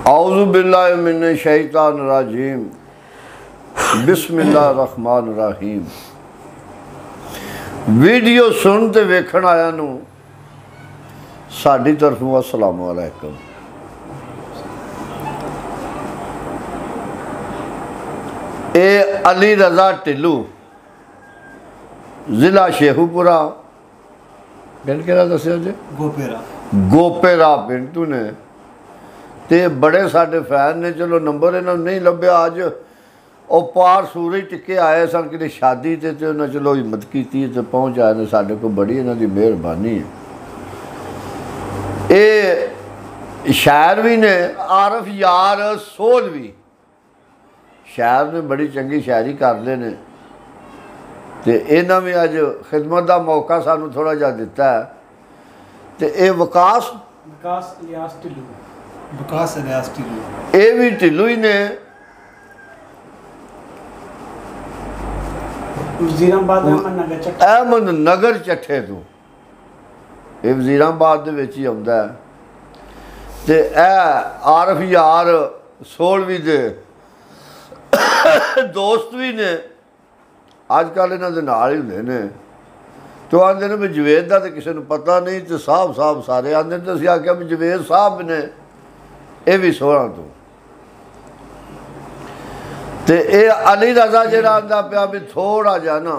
औज़ु बिल्लाहि मिने शैतान रजीम बिस्मिल्लाह रहमान रहीम। वीडियो सुन ते वेखण आया नूं साडी तरफों अस्सलाम वालेकुम। ए अली रज़ा ढिल्लू जिला शेखूपुरा पिंड केड़ा दस्सिया जी? गोपेरा पिंड तू ने ते बड़े साडे फैन ने। चलो नंबर इन्होंने नहीं लभ्या। अज वो पार सूरज टिके आए सन कि शादी ते उन्हें चलो हिम्मत की ते पहुँच आए ने। साडे को बड़ी इन्हों की मेहरबानी है। ये शायर भी ने आरफ यार सोलवी शायर ने बड़ी चंगी शायरी करते हैं। तो इन्होंने भी अज खिदमत का मौका सानू थोड़ा जा दिता है। तो ये विकास ये भी ढिल्लू ही ने। अहमद नगर चट्ठे तो ये वजीराबाद दे विच ही आउंदा है। ते आरफ यार सोलवी दे दोस्त भी ने। अजकल इन्हां दे नाल ही हुंदे ने। तो आंदे ने भी जवेद का तो किसी को पता नहीं। तो साहब साहब सारे आंदे तो असीं आख्या भी जवेद साहब ने ये भी 16 तो। ते ये अली रज़ा जिहड़ा आंदा पिया भी थोड़ा जा ना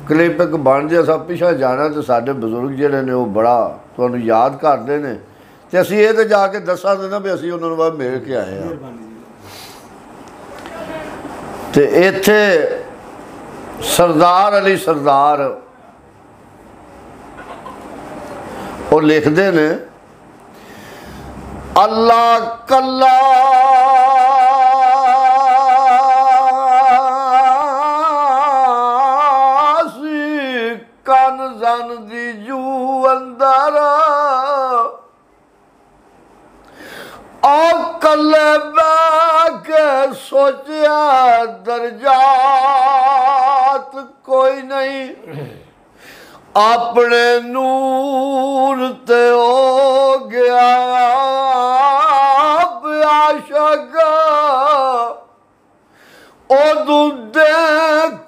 क्लिप एक बन जाए सब पिछा जाना। तो साडे बजुर्ग जिहड़े ने वो बड़ा तुहानू याद करते हैं। तो असीं ये तो जाके दसा देना भी असीं उन्होंने बाहर मिल के आए हैं। तो इत्थे सरदार अली सरदार वो लिखते ने अल्लाह कल्ला सी कन जन दी जू अंदर और कल्ले के सोचा दर्जात कोई नहीं अपने नूर ते हो गया आशक ओ दे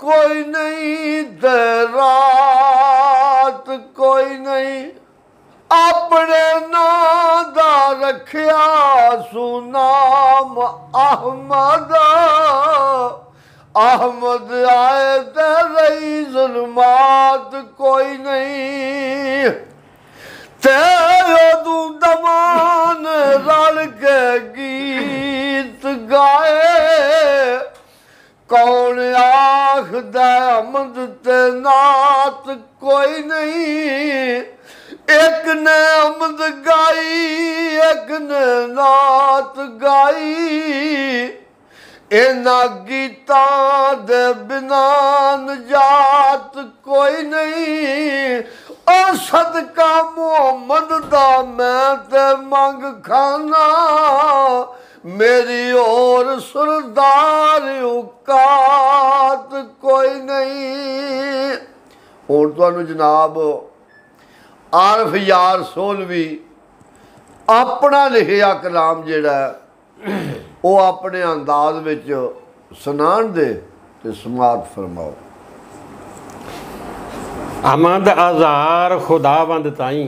कोई नहीं दे रात कोई नहीं अपने नाम दा रखिया सुनाम अहमद अहमद आए ते रही जुल्मात कोई नहीं तेरे दू दमान रल के गीत गाए कौन आखदा अहमद ते नात कोई नहीं एक ने अहमद गाई एक ने नात गाई इन्हां गीतां दे बिना नजात कोई नहीं ओ सदका मुहम्मद दा मैं ते मंग खाना मेरी और सरदार औकात कोई नहीं। हुण तुहानू जनाब आरफ यार सोलवी अपना लिखिया कलाम जिहड़ा वो अपने अंदाज विच सुनाण दे ते समात फरमाओ। अहमद आज़ार खुदाबंद ताई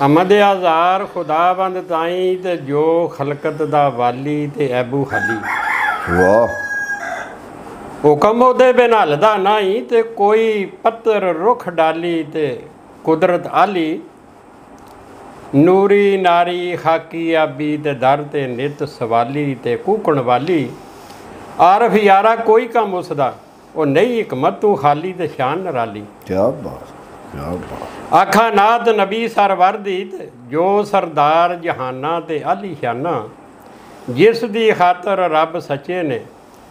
अहमद आज़ार खुदाबंद ताई ते जो खलकत दा वाली ते ऐबू खाली वाह हुकम ओदे बिन हलदा नहीं ते कोई पत्तर रुख डाली ते कुदरत आली नूरी नारी खाकी आबी ते दर ते नित सवाली ते कूकण वाली आरफ यारा कोई कम उसदा वो नहीं हिकमत तू खाली ते शान नराली। क्या बात क्या बात। आखा नात नबी सरवर दी ते जो सरदार जहाना ते आली शाना जिस दी खातर रब सच्चे ने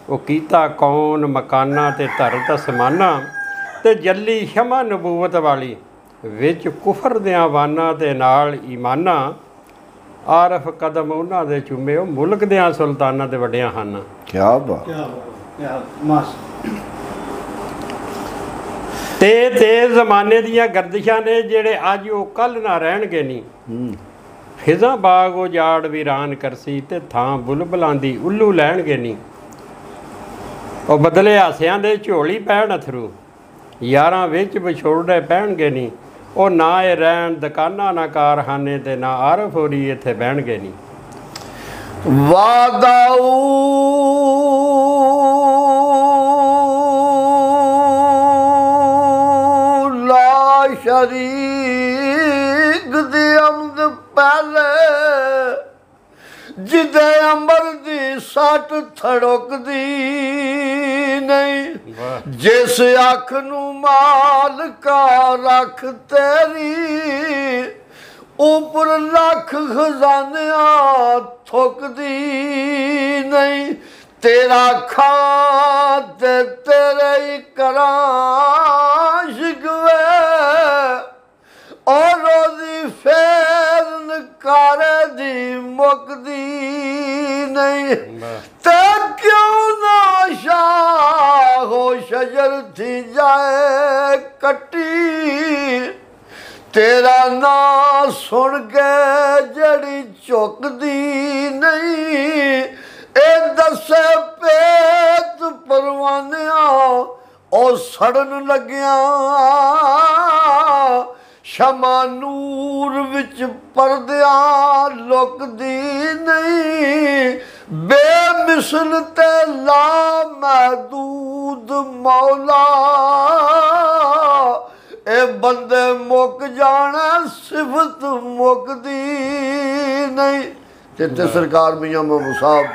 वो कीता कौन मकाना ते धरत समाना ते जल्ली शमा नबूवत वाली विच कुफर दियां वाना ते नाल ईमाना आरफ कदम उन्हां दे चुमे मुल्क दियां सुल्ताना ते वड्डियां खाना। क्या बात ते ज़माने दियां गर्दिशां ने जेड़े अज वो कल ना रहणगे नहीं ਖਿਜ਼ਾ ਬਾਗ ਉਜਾੜ ਵੀਰਾਨ ਕਰਸੀ ਤੇ ਥਾਂ ਬੁਲਬੁਲਾਂ ਦੀ ਉੱਲੂ ਲੈਣਗੇ ਨਹੀਂ। ਉਹ ਬਦਲੇ ਹਾਸਿਆਂ ਦੇ ਝੋਲੀ ਪੈਣ ਅਥਰੂ, ਯਾਰਾਂ ਵਿੱਚ ਵਿਛੋੜੇ ਪੈਣਗੇ ਨਹੀਂ। ਉਹ ਨਾ ਇਹ ਰਹਿਣ ਦੁਕਾਨਾਂ ਨਾ ਕਾਰਖਾਨੇ ਤੇ ਨਾ ਆਰਫ ਹੋਰੀ ਇੱਥੇ ਬਹਿਣਗੇ ਨਹੀਂ। ਵਾਦਾਊ ਲਾ ਸ਼ਰੀਕ ਦੀ ਅਮਦ ਪਹਿਲੇ, ਜਿਦੇ ਅੰਬਰ ਦੀ ਸੱਟ ਥੜਕਦੀ ਨਹੀਂ। ਜਿਸ ਅੱਖ ਨੂੰ ਮਾਲਕਾ ਰੱਖ ਤੇਰੀ, ਉੱਪਰ ਲੱਖ ਖਜ਼ਾਨਿਆਂ ਥੁੱਕਦੀ ਨਹੀਂ। ਤੇਰਾ ਖਾਂ ਤੇ ਤੇਰੇ ਹੀ ਕਰਾਂ ਸ਼ਿਕਵੇ, ਔਰ ਰੋਜ਼ੀ ਫੇਰ ਨਕਾਰੇ ਦੀ ਮੁੱਕਦੀ ਨਹੀਂ। ਤੇ ਕਿਉਂ ਨਾ ਸ਼ਾਹੋ ਸ਼ਜਰ ਥੀ ਜਾਏ ਕੱਟੀ, ਤੇਰਾ ਨਾਂ ਸੁਣ ਕੇ ਜਿਹੜੀ ਝੁਕਦੀ ਨਹੀਂ। ਇਹ ਦੱਸੇ ਪੇਤ ਪਰਵਾਨਿਆਂ ਉਹ ਸੜਨ ਲੱਗਿਆ, ਸ਼ਮਾ ਨੂਰ ਵਿੱਚ ਪਰਦਿਆਂ ਲੁਕਦੀ ਨਹੀਂ। ਬੇਮਿਸਲ ਤੇ ਲਾ ਮਹਦੂਦ ਮੌਲਾ, ਇਹ ਬੰਦੇ ਮੁੱਕ ਜਾਣਾ ਸਿਫਤ ਮੁੱਕਦੀ ਨਹੀਂ। ਤੇ ਸਰਕਾਰ ਮੀਆਂ ਮੁਹੰਮਦ ਸਾਹਿਬ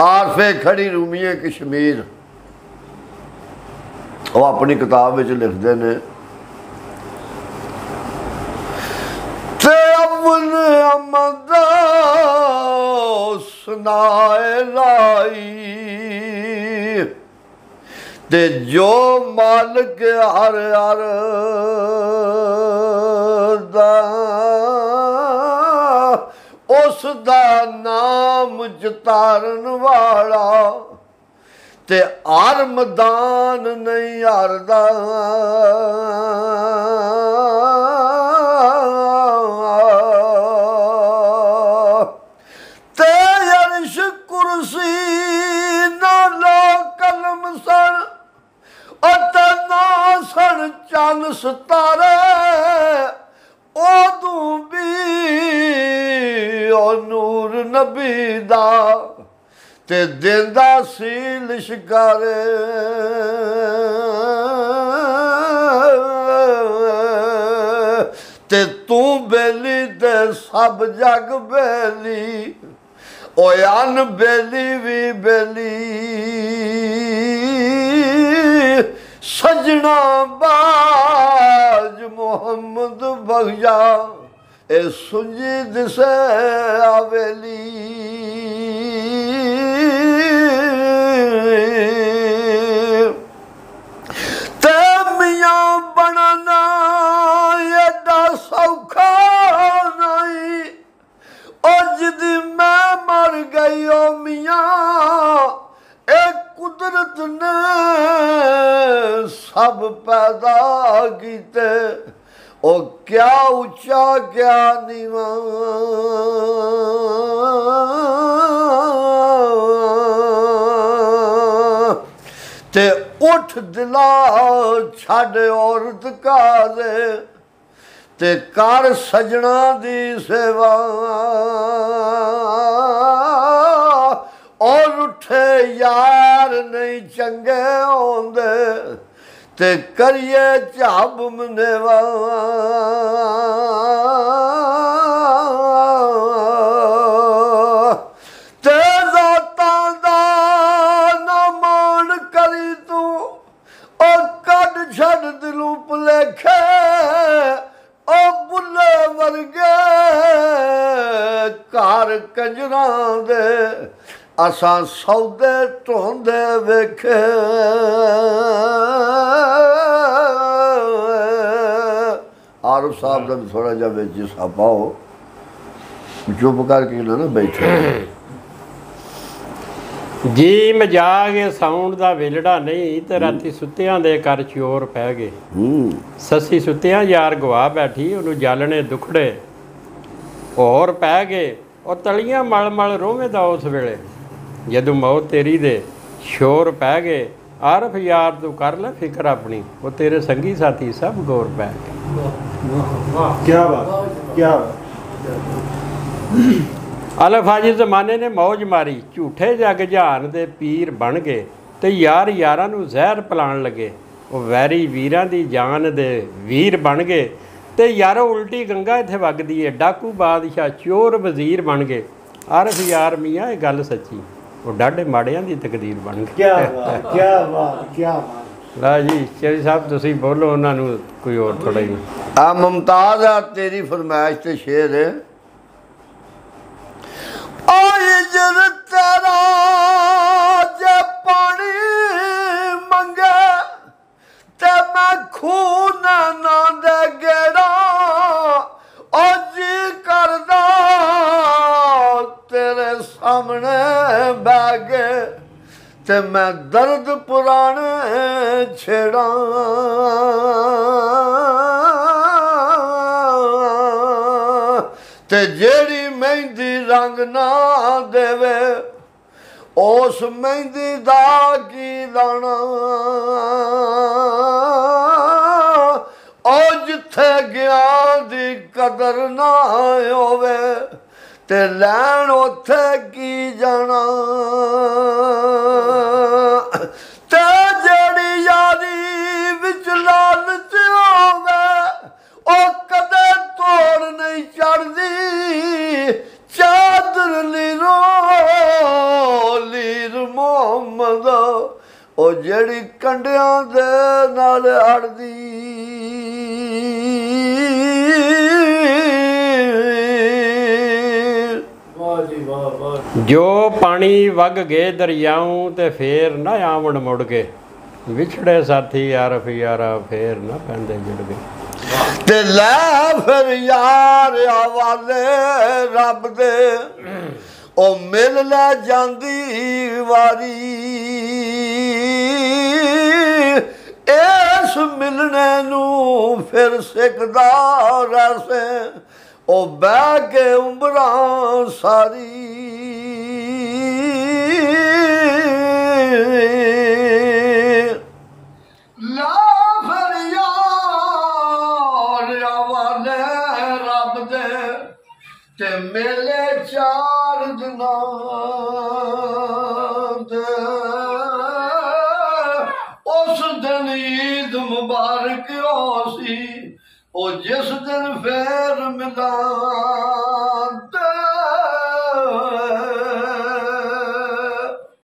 ਆਰਫੇ ਖੜੀ ਰੂਮੀਏ ਕਸ਼ਮੀਰ, ਉਹ ਆਪਣੀ ਕਿਤਾਬ ਵਿੱਚ ਲਿਖਦੇ ਨੇ, ਤੇ ਅਮਨ ਅਮਦ ਸੁਨਾਏ ਲਾਈ, ਤੇ ਜੋ ਮਾਲਕ ਹਰ ਹਰ ਦਾ ਉਸ ਦਾ ਨਾਮ ਚਤਾਰਨ ਵਾਲਾ, ਤੇ ਹਰ ਮੈਦਾਨ ਨਹੀਂ ਹਾਰਦਾ। ਤੇ ਅਰਸ਼ ਕੁਰਸੀ ਨਾ ਲੋ ਕਲਮ ਸਣ, ਅਤੇ ਨਾ ਸਣ ਚੰਨ ਸਿਤਾਰੇ। ਉਦੋਂ ਵੀ ਉਹ ਨੂਰ ਨਬੀ ਦਾ ਤੇ ਦਿੰਦਾ ਸੀ ਲਿਸ਼ਕਾਰੇ। ਤੇ ਤੂੰ ਬੇਲੀ ਤੇ ਸਭ ਜਗ ਬੇਲੀ, ਓਏ ਅਨ ਬੇਲੀ ਵੀ ਬੇਲੀ। ਸਜਣਾ ਬਾਜ ਮੁਹੰਮਦ ਬਖਸ਼ਾ, ਇਹ ਸੁੰਜੀ ਦਿਸੇ ਆਵੇਲੀ। ਤੇ ਮੀਆਂ ਬਣਨਾ ਏਡਾ ਸੌਖਾ ਨਹੀਂ, ਉਹ ਜਿਹਦੀ ਮੈਂ ਮਰ ਗਈ ਓ ਮੀਆਂ। ਇਹ ਕੁਦਰਤ ਨੇ ਸਭ ਪੈਦਾ ਕੀਤੇ, ਉਹ ਕਿਆ ਉੱਚਾ ਕਿਆ ਨੀਵਾਂ। ਤੇ ਉੱਠ ਦਿਲਾ ਛੱਡ ਔਰਤ ਕਾਜ਼ੇ, ਤੇ ਕਰ ਸਜਣਾ ਦੀ ਸੇਵਾ। ਔਰ ਉੱਠੇ ਯਾਰ ਨਹੀਂ ਚੰਗੇ ਆਉਂਦੇ, ਤੇ ਕਰੀਏ ਝਾਬ ਮਨੇਵਾ। ਤੇ ਜ਼ਾਤਾਂ ਦਾ ਨਾ ਮਾਣ ਕਰੀ ਤੂੰ, ਉਹ ਕੱਢ ਛੱਡ ਦਿਲੋਂ ਭੁਲੇਖੇ। ਉਹ ਬੁੱਲੇ ਵਰਗੇ ਘਰ ਕੰਜਰਾਂ ਦੇ, ਅਸਾਂ ਸੌਦੇ ਢੋਂਦੇ ਵੇਖੇ। ਆਰਫ ਸਾਹਿਬ ਦਾ ਵੀ ਥੋੜਾ ਜਿਹਾ ਵਿੱਚ ਹਿੱਸਾ ਪਾਓ, ਚੁੱਪ ਕਰਕੇ ਨਾ ਬੈਠੇ। ਜੀ ਮਜਾਗੇ ਸਾਉਣ ਦਾ ਵੇਲੜਾ ਨਹੀਂ, ਤੇ ਰਾਤੀ ਸੁੱਤਿਆਂ ਦੇ ਕਰ ਚੋਰ ਪੈ ਗਏ। ਸੱਸੀ ਸੁੱਤਿਆਂ ਯਾਰ ਗਵਾ ਬੈਠੀ, ਉਹਨੂੰ ਜਾਲਣੇ ਦੁਖੜੇ। ਹੋਰ ਪੈ ਗਏ ਉਹ ਤਲੀਆਂ ਮਲ ਮਲ ਰੋਵੇਂਦਾ ਉਸ ਵੇਲੇ। ਜਦੋਂ ਮੌਤ ਤੇਰੀ ਦੇ ਸ਼ੋਰ ਪੈ ਗਏ, ਆਰਫ ਯਾਰ ਤੂੰ ਕਰ ਲੈ ਫਿਕਰ ਆਪਣੀ, ਉਹ ਤੇਰੇ ਸੰਗੀ ਸਾਥੀ ਸਭ ਗੌਰ ਪੈ ਗਏ। क्या बात, क्या बात। ਅਲਫਾਜੀ ਜ਼ਮਾਨੇ ਨੇ ਮੌਜ ਮਾਰੀ, ਝੂਠੇ ਜਗ ਜਹਾਨ ਦੇ ਪੀਰ ਬਣ ਗਏ ਤੇ ਯਾਰ ਯਾਰਾਂ ਨੂੰ ਜ਼ਹਿਰ ਪਿਲਾਉਣ ਲੱਗੇ। ਉਹ ਵੈਰੀ ਵੀਰਾਂ ਦੀ ਜਾਨ ਦੇ ਵੀਰ ਬਣ ਗਏ ਤੇ ਯਾਰੋ ਉਲਟੀ ਗੰਗਾ ਇੱਥੇ ਵਗਦੀ ਏ। ਡਾਕੂ ਬਾਦਸ਼ਾਹ ਚੋਰ ਵਜ਼ੀਰ ਬਣ ਗਏ। ਆਰਫ ਯਾਰ ਮੀਆਂ ਇਹ ਗੱਲ ਸੱਚੀ, ਉਹ ਡਾਢੇ ਮਾੜਿਆਂ ਦੀ ਤਕਦੀਰ ਬਣ ਗਈ। क्या बात, क्या बात, क्या बात। ਲਾ ਜੀ ਚੇਰੀ ਸਾਹਿਬ ਤੁਸੀਂ ਬੋਲੋ, ਉਹਨਾਂ ਨੂੰ ਕੋਈ ਹੋਰ ਥੋੜਾ ਹੀ। ਆ ਮੁਮਤਾਜ਼ ਆ ਤੇਰੀ ਫਰਮਾਇਸ਼ ਤੇ ਸ਼ੇਰ ਹੈ। ਓਏ ਜਰ ਤੇਰਾ ਜੇ ਪਾਣੀ ਮੰਗੇ ਤੇ ਮੈਂ ਖੂਨ ਨਾ ਦੇ ਗੇੜਾ, ਓ ਜੀ ਕਰਦਾ ਤੇਰੇ ਸਾਹਮਣੇ ਬਹਿ ਕੇ ਤੇ ਮੈਂ ਦਰਦ ਪੁਰਾਣੇ ਛੇੜਾਂ। ਤੇ ਜਿਹੜੀ ਮਹਿੰਦੀ ਰੰਗ ਨਾ ਦੇਵੇ, ਉਸ ਮਹਿੰਦੀ ਦਾ ਕੀ ਲਾਣਾ। ਉਹ ਜਿੱਥੇ ਗਿਆਨ ਦੀ ਕਦਰ ਨਾ ਹੋਵੇ ਤੇ ਲੈਣ ਉੱਥੇ ਕੀ ਜਾਣਾ। ਤੇ ਜਿਹੜੀ ਯਾਰੀ ਵਿੱਚ ਲਾਲਚ ਹੋਵੇ, ਉਹ ਕਦੇ ਤੋੜ ਨਹੀਂ ਚੜਦੀ। ਚਾਦਰ ਲੀਰੋ ਲੀਰ ਮੁਹੰਮਦ, ਉਹ ਜਿਹੜੀ ਕੰਡਿਆਂ ਦੇ ਨਾਲ ਅੜਦੀ। ਜੋ ਪਾਣੀ ਵਗ ਗਏ ਦਰਿਆਓਂ ਤੇ ਫੇਰ ਨਾ ਆਵਣ ਮੁੜ ਕੇ, ਵਿਛੜੇ ਸਾਥੀ ਆਰਫ ਯਾਰਾ ਫੇਰ ਨਾ ਪੈਂਦੇ ਜੁੜ ਗਏ। ਤੇ ਲੈ ਫਿਰ ਯਾਰ ਆਵਾਲੇ ਰੱਬ ਦੇ, ਉਹ ਮਿਲ ਲੈ ਜਾਂਦੀ ਵਾਰੀ। ਇਸ ਮਿਲਣੇ ਨੂੰ ਫਿਰ ਸਿੱਖਦਾ ਰਹਿ, ਉਹ ਬਹਿ ਕੇ ਉਮਰਾਂ ਸਾਰੀ। ਲਾ ਫਿਰ ਯਾਰ ਆਵਾਲੇ ਰੱਬ ਦੇ, ਤੇ ਮੇਲੇ ਚਾਰ ਦਿਨਾਂ ਦੇ। ਉਸ ਦਿਨ ਈਦ ਮੁਬਾਰਕ ਹੋ ਸੀ, ਉਹ ਜਿਸ ਦਿਨ ਫੇਰ ਮਿਲਾਂ।